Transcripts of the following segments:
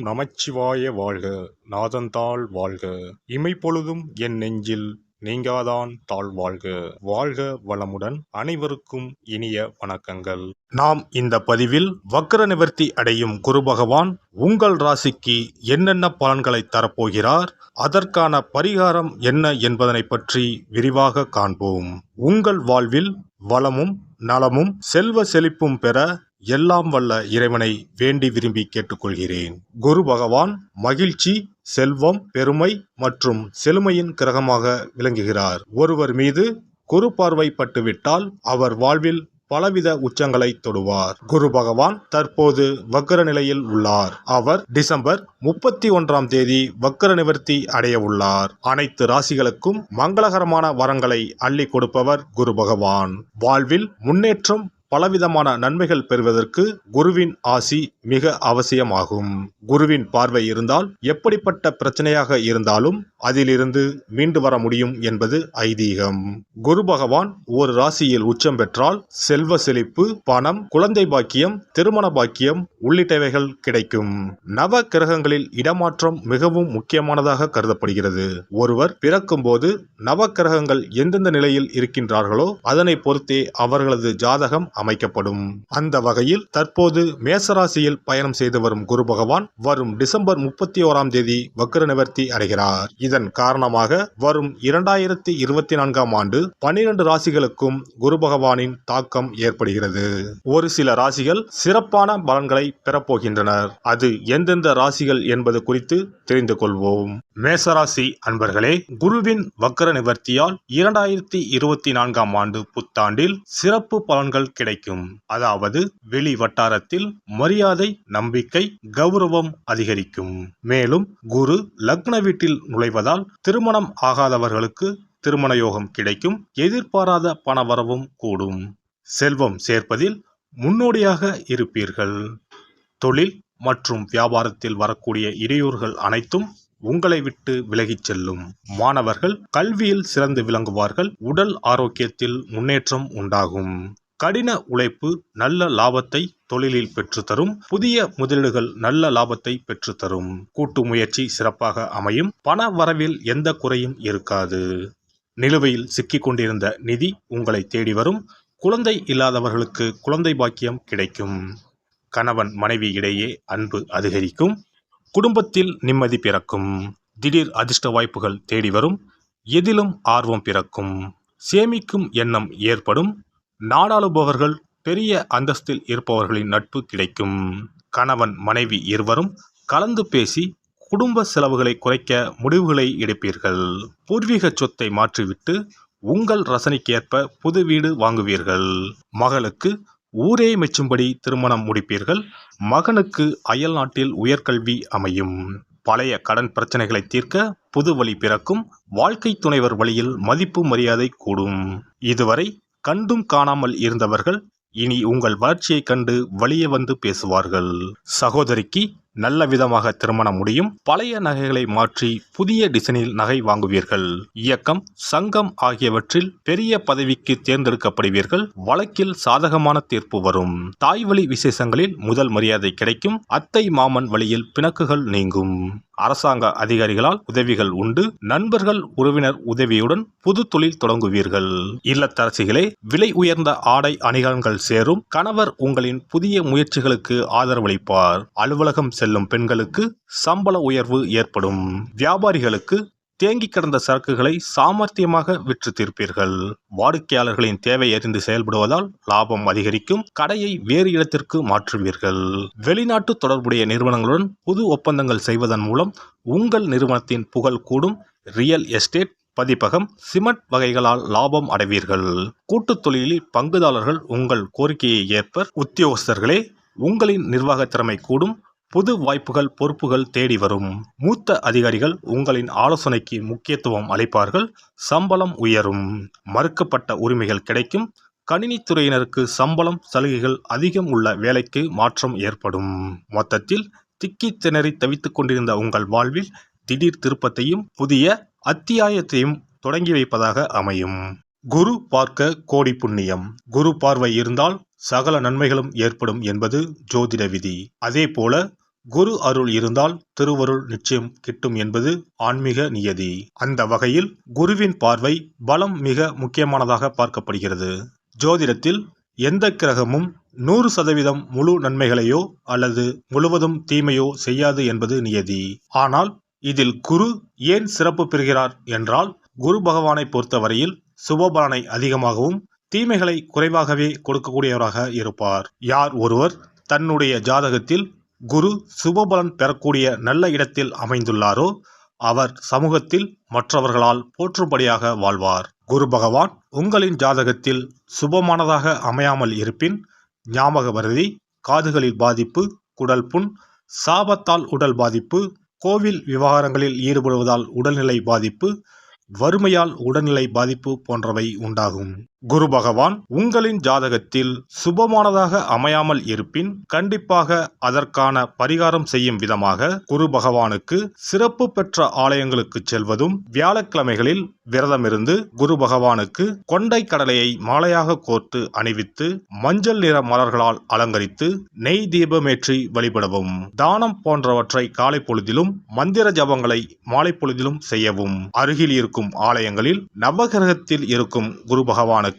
நமச்சிவாய வாழ்க. நாதந்தாள் வாழ்க. இமைப்பொழுதும் என் நெஞ்சில் நீங்காதான் தாழ் வாழ்க. வாழ்க வளமுடன். அனைவருக்கும் இனிய வணக்கங்கள். நாம் இந்த பதிவில் வக்ர நிவர்த்தி அடையும் குரு பகவான் உங்கள் ராசிக்கு என்னென்ன பலன்களை தரப்போகிறார், அதற்கான பரிகாரம் என்ன என்பதனை பற்றி விரிவாக காண்போம். உங்கள் வாழ்வில் வளமும் நலமும் செல்வ செழிப்பும் பெற எல்லாம் வல்ல இறைவனை வேண்டி விரும்பி கேட்டுக்கொள்கிறேன். குரு பகவான் மகிழ்ச்சி, செல்வம், பெருமை மற்றும் செழுமையின் கிரகமாக விளங்குகிறார். ஒருவர் மீது குரு பார்வை பட்டுவிட்டால் அவர் வாழ்வில் பலவித உச்சங்களை தொடுவார். குரு பகவான் தற்போது வக்ர நிலையில் உள்ளார். அவர் டிசம்பர் 31ஆம் தேதி வக்ர நிவர்த்தி அடைய உள்ளார். அனைத்து ராசிகளுக்கும் மங்களகரமான வரங்களை அள்ளி கொடுப்பவர் குரு பகவான். வாழ்வில் முன்னேற்றம், பலவிதமான நன்மைகள் பெறுவதற்கு குருவின் ஆசி மிக அவசியமாகும். குருவின் பார்வை இருந்தால் எப்படிப்பட்ட பிரச்சனையாக இருந்தாலும் அதிலிருந்து மீண்டு வர முடியும் என்பது ஐதீகம். குரு பகவான் ஒரு ராசியில் உச்சம் பெற்றால் செல்வ செழிப்பு, பணம், குழந்தை பாக்கியம், திருமண பாக்கியம் உள்ளிட்டவைகள் கிடைக்கும். நவ கிரகங்களில் இடமாற்றம் மிகவும் முக்கியமானதாக கருதப்படுகிறது. ஒருவர் பிறக்கும் போது நவ கிரகங்கள் எந்தெந்த நிலையில் இருக்கின்றார்களோ அதனை பொறுத்தே அவர்களது ஜாதகம் அமைக்கப்படும். அந்த வகையில் தற்போது மேசராசியில் பயணம் செய்து வரும் குரு பகவான் வரும் டிசம்பர் 31ஆம் தேதி வக்ர நிவர்த்தி அடைகிறார். இதன் காரணமாக வரும் 2024ஆம் ஆண்டு 12 ராசிகளுக்கும் குரு பகவானின் தாக்கம் ஏற்படுகிறது. ஒரு சில ராசிகள் சிறப்பான பலன்களை பெறப்போகின்றனர். அது எந்தெந்த ராசிகள் என்பது குறித்து தெரிந்து கொள்வோம். மேசராசி அன்பர்களே, குருவின் வக்ர நிவர்த்தியால் 2024ஆம் ஆண்டு புத்தாண்டில் சிறப்பு பலன்கள் கிடைக்கும். அதாவது வெளி வட்டாரத்தில் மரியாதை, நம்பிக்கை, கௌரவம் அதிகரிக்கும். மேலும் குரு லக்ன வீட்டில் நுழைவதால் திருமணம் ஆகாதவர்களுக்கு திருமண யோகம் கிடைக்கும். எதிர்பாராத பணவரவும் கூடும். செல்வம் சேர்ப்பதில் முன்னோடியாக இருப்பீர்கள். தொழில் மற்றும் வியாபாரத்தில் வரக்கூடிய இடையூறுகள் அனைத்தும் உங்களை விட்டு விலகிச் செல்லும். மாணவர்கள் கல்வியில் சிறந்து விளங்குவார்கள். உடல் ஆரோக்கியத்தில் முன்னேற்றம் உண்டாகும். கடின உழைப்பு நல்ல லாபத்தை தொழிலில் பெற்றுத்தரும். புதிய முதலீடுகள் நல்ல லாபத்தை பெற்றுத்தரும். கூட்டு முயற்சி சிறப்பாக அமையும். பண வரவில் எந்த குறையும் இருக்காது. நிலுவையில் சிக்கிக் கொண்டிருந்த நிதி உங்களை தேடி வரும். குழந்தை இல்லாதவர்களுக்கு குழந்தை பாக்கியம் கிடைக்கும். கணவன் மனைவி இடையே அன்பு அதிகரிக்கும். குடும்பத்தில் நிம்மதி பிறக்கும். திடீர் அதிர்ஷ்ட வாய்ப்புகள் தேடி வரும். எதிலும் ஆர்வம் பிறக்கும். சேமிக்கும் எண்ணம் ஏற்படும். நாடாளுபவர்கள், பெரிய அந்தஸ்தில் இருப்பவர்களின் நட்பு கிடைக்கும். கணவன் மனைவி இருவரும் கலந்து பேசி குடும்ப செலவுகளை குறைக்க முடிவுகளை எடுப்பீர்கள். பூர்வீக சொத்தை மாற்றிவிட்டு உங்கள் ரசனைக்கேற்ப புது வீடு வாங்குவீர்கள். மகளுக்கு ஊரே மெச்சும்படி திருமணம் முடிப்பீர்கள். மகனுக்கு அயல் நாட்டில் உயர்கல்வி அமையும். பழைய கடன் பிரச்சனைகளை தீர்க்க புது வழி பிறக்கும். வாழ்க்கை துணைவர் வழியில் மதிப்பு மரியாதை கூடும். இதுவரை கண்டும் காணாமல் இருந்தவர்கள் இனி உங்கள் வளர்ச்சியை கண்டு வழியே வந்து பேசுவார்கள். சகோதரிக்கு நல்ல விதமாக திருமணம் முடியும். பழைய நகைகளை மாற்றி புதிய டிசைனில் நகை வாங்குவீர்கள். இயக்கம், சங்கம் ஆகியவற்றில் பெரிய பதவிக்கு தேர்ந்தெடுக்கப்படுவீர்கள். வழக்கில் சாதகமான தீர்ப்பு வரும். தாய் வழி விசேஷங்களில் முதல் மரியாதை கிடைக்கும். அத்தை மாமன் வழியில் பிணக்குகள் நீங்கும். அரசாங்க அதிகாரிகளால் உதவிகள் உண்டு. நண்பர்கள், உறவினர் உதவியுடன் புது தொழில் தொடங்குவீர்கள். இல்லத்தரசிகளே, விலை உயர்ந்த ஆடை அணிகலன்கள் சேரும். கணவர் உங்களின் புதிய முயற்சிகளுக்கு ஆதரவளிப்பார். அலுவலகம் செல்லும் பெண்களுக்கு சம்பள உயர்வு ஏற்படும். வியாபாரிகளுக்கு தேங்கி கிடந்த சரக்குகளை சாமர்த்தியமாக விற்று தீர்ப்பீர்கள். வாடிக்கையாளர்களின் தேவை அறிந்து செயல்படுவதால் லாபம் அதிகரிக்கும். கடையை வேறு இடத்திற்கு மாற்றுவீர்கள். வெளிநாட்டு தொடர்புடைய நிறுவனங்களுடன் புது ஒப்பந்தங்கள் செய்வதன் மூலம் உங்கள் நிறுவனத்தின் புகழ் கூடும். ரியல் எஸ்டேட், பதிப்பகம், சிமெண்ட் வகைகளால் லாபம் அடைவீர்கள். கூட்டுத் தொழிலில் பங்குதாரர்கள் உங்கள் கோரிக்கையை ஏற்பர். உத்தியோகஸ்தர்களே, உங்களின் நிர்வாக திறமை கூடும். புது வாய்ப்புகள், பொறுப்புகள் தேடி வரும். மூத்த அதிகாரிகள் உங்களின் ஆலோசனைக்கு முக்கியத்துவம் அளிப்பார்கள். சம்பளம் உயரும். மறுக்கப்பட்ட உரிமைகள் கிடைக்கும். கணினித்துறையினருக்கு சம்பளம், சலுகைகள் அதிகம் உள்ள வேலைக்கு மாற்றம் ஏற்படும். மொத்தத்தில் திக்கி திணறி தவித்துக் கொண்டிருந்த உங்கள் வாழ்வில் திடீர் திருப்பத்தையும் புதிய அத்தியாயத்தையும் தொடங்கி வைப்பதாக அமையும். குரு பார்க்க கோடி புண்ணியம். குரு பார்வை இருந்தால் சகல நன்மைகளும் ஏற்படும் என்பது ஜோதிட விதி. அதே போல குரு அருள் இருந்தால் திருவருள் நிச்சயம் கிட்டும் என்பது ஆன்மீக நியதி. அந்த வகையில் குருவின் பார்வை பலம் மிக முக்கியமானதாக பார்க்கப்படுகிறது. ஜோதிடத்தில் எந்த கிரகமும் 100% முழு நன்மைகளையோ அல்லது முழுவதும் தீமையோ செய்யாது என்பது நியதி. ஆனால் இதில் குரு ஏன் சிறப்பு பெறுகிறார் என்றால், குரு பகவானை பொறுத்தவரையில் சுபபலனை அதிகமாகவும் தீமைகளை குறைவாகவே கொடுக்கக்கூடியவராக இருப்பார். யார் ஒருவர் தன்னுடைய ஜாதகத்தில் குரு சுபபலன் பெறக்கூடிய நல்ல இடத்தில் அமைந்துள்ளாரோ அவர் சமூகத்தில் மற்றவர்களால் போற்றும்படியாக வாழ்வார். குரு பகவான் உங்களின் ஜாதகத்தில் சுபமானதாக அமையாமல் இருப்பின் ஞாபக மறதி, காதுகளில் பாதிப்பு, குடல் புண், சாபத்தால் உடல் பாதிப்பு, கோவில் விவகாரங்களில் ஈடுபடுவதால் உடல்நிலை பாதிப்பு, வறுமையால் உடல்நிலை பாதிப்பு போன்றவை உண்டாகும். குரு பகவான் உங்களின் ஜாதகத்தில் சுபமானதாக அமையாமல் இருப்பின் கண்டிப்பாக அதற்கான பரிகாரம் செய்யும் விதமாக குரு பகவானுக்கு சிறப்பு பெற்ற ஆலயங்களுக்கு செல்வதும், வியாழக்கிழமைகளில் விரதமிருந்து குரு பகவானுக்கு கொண்டை கடலையை மாலையாக கோர்த்து அணிவித்து மஞ்சள் நிற மலர்களால் அலங்கரித்து நெய் தீபமேற்றி வழிபடவும், தானம் போன்றவற்றை காலை பொழுதிலும் மந்திர ஜபங்களை மாலை பொழுதிலும் செய்யவும். அருகில் இருக்கும் ஆலயங்களில் நவகிரகத்தில் இருக்கும் குரு பகவானுக்கு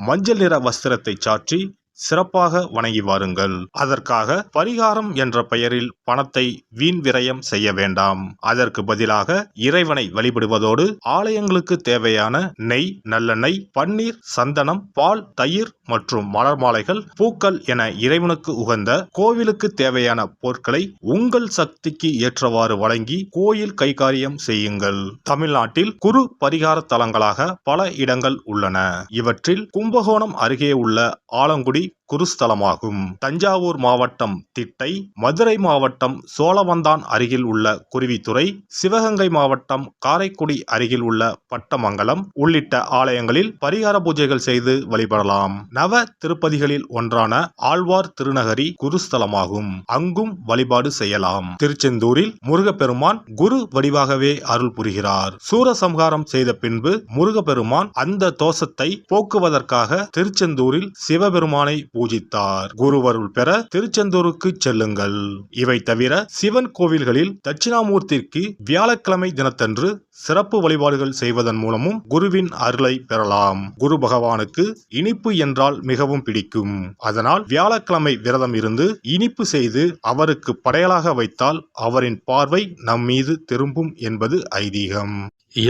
மஞ்சள் நிற வஸ்திரத்தை சாற்றி சிறப்பாக வணங்கி வாருங்கள். அதற்காக பரிகாரம் என்ற பெயரில் பணத்தை வீண் விரயம் செய்ய வேண்டாம். அதற்கு பதிலாக இறைவனை வழிபடுவதோடு ஆலயங்களுக்கு தேவையான நெய், நல்லெண்ணெய், பன்னீர், சந்தனம், பால், தயிர் மற்றும் மலர் மாலைகள், பூக்கள் என இறைவனுக்கு உகந்த கோவிலுக்கு தேவையான பொருட்களை உங்கள் சக்திக்கு ஏற்றவாறு வழங்கி கோயில் கைகாரியம் செய்யுங்கள். தமிழ்நாட்டில் குரு பரிகார தலங்களாக பல இடங்கள் உள்ளன. இவற்றில் கும்பகோணம் அருகே உள்ள ஆலங்குடி குருஸ்தலமாகும். தஞ்சாவூர் மாவட்டம் திட்டை, மதுரை மாவட்டம் சோழவந்தான் அருகில் உள்ள குருவித்துறை, சிவகங்கை மாவட்டம் காரைக்குடி அருகில் உள்ள பட்டமங்கலம் உள்ளிட்ட ஆலயங்களில் பரிகார பூஜைகள் செய்து வழிபடலாம். நவ திருப்பதிகளில் ஒன்றான ஆழ்வார் திருநகரி குருஸ்தலமாகும். அங்கும் வழிபாடு செய்யலாம். திருச்செந்தூரில் முருகப்பெருமான் குரு வடிவாகவே அருள் புரிகிறார். சூரசம்ஹாரம் செய்த பின்பு முருகப்பெருமான் அந்த தோஷத்தை போக்குவதற்காக திருச்செந்தூரில் சிவபெருமானை பூஜித்தார். குருவருள் பெற திருச்செந்தூருக்கு செல்லுங்கள். இவை தவிர சிவன் கோவில்களில் தட்சிணாமூர்த்திக்கு வியாழக்கிழமை தினத்தன்று சிறப்பு வழிபாடுகள் செய்வதன் மூலமும் குருவின் அருளை பெறலாம். குரு பகவானுக்கு இனிப்பு என்றால் மிகவும் பிடிக்கும். அதனால் வியாழக்கிழமை விரதம் இருந்து இனிப்பு செய்து அவருக்கு படையலாக வைத்தால் அவரின் பார்வை நம் மீது திரும்பும் என்பது ஐதீகம்.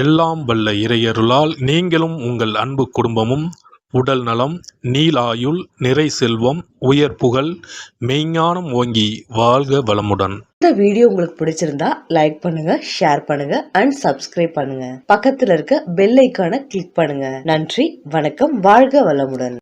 எல்லாம் வல்ல இறையருளால் நீங்களும் உங்கள் அன்பு குடும்பமும் உடல் நலம், நீலாயுள், நிறை செல்வம், உயர் புகழ், மெய்ஞானம் ஓங்கி வாழ்க வளமுடன். இந்த வீடியோ உங்களுக்கு பிடிச்சிருந்தா லைக் பண்ணுங்க, ஷேர் பண்ணுங்க அண்ட் சப்ஸ்கிரைப் பண்ணுங்க. பக்கத்துல இருக்க பெல் ஐகானை கிளிக் பண்ணுங்க. நன்றி, வணக்கம், வாழ்க வளமுடன்.